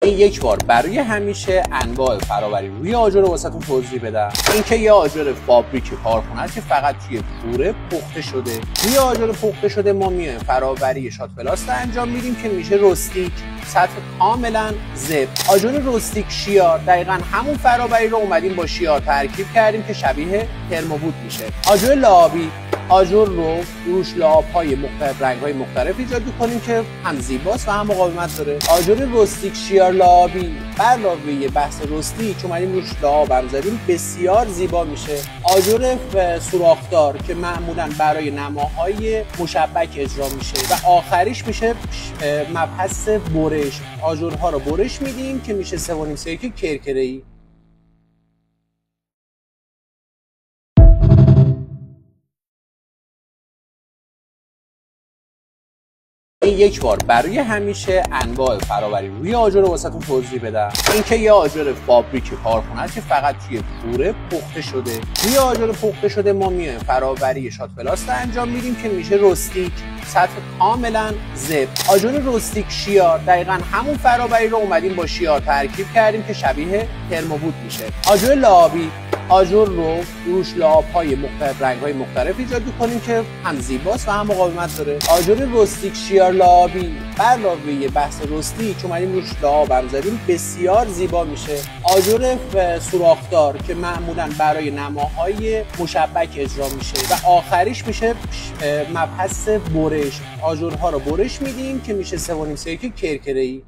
یک بار برای همیشه انواع فرآوری روی آجر رو واسهتون توضیح بدم. اینکه یه آجر فابریک کارخونه است که فقط توی پوره پخته شده. روی آجر پخته شده ما میایم فرآوری شات پلاست انجام میدیم که میشه رستیک، سطح کاملا زب. آجر رستیک شیار دقیقاً همون فرآوری رو اومدیم با شیار ترکیب کردیم که شبیه ترموبوت میشه. آجر لعابی، آجر رو روش لعاب‌های مختلف، رنگ‌های مختلف ایجاد می‌کنیم که هم زیباست و هم مقاومت داره. آجر رستیک شیار لعابی بر علاوه بحث رستیک اومدیم روش لعاب هم زدیم، بسیار زیبا میشه. آجر سوراخ‌دار که معمولاً برای نماهای مشبک اجرا میشه و آخریش میشه مبحث برش. آجرها رو برش میدیم که میشه 3.5 سیرکی کرکره‌ای. یک بار برای همیشه انواع فرآوری روی آجر رو واسهتون توضیح بدم. اینکه یه آجر فابریک کارخونه است که فقط توی پوره پخته شده. روی آجر پخته شده ما میایم فرآوری شات پلاست انجام میدیم که میشه رستیک، سطح کاملا زب. آجر رستیک شیار دقیقاً همون فرآوری رو اومدیم با شیار ترکیب کردیم که شبیه ترموبوت میشه. آجر لعابی، آجر رو روش لعاب‌های مختلف، رنگ‌های مختلف ایجاد می‌کنیم که هم زیباست و هم مقاومت داره. آجر رستیک شیار لعابی بر علاوه بحث رستیک اومدیم روش لعاب هم زدیم، بسیار زیبا میشه. آجر سوراخ‌دار که معمولاً برای نماهای مشبک اجرا میشه و آخریش میشه مبحث برش. آجرها رو برش میدیم که میشه 3.5 سیرکی کرکره‌ای.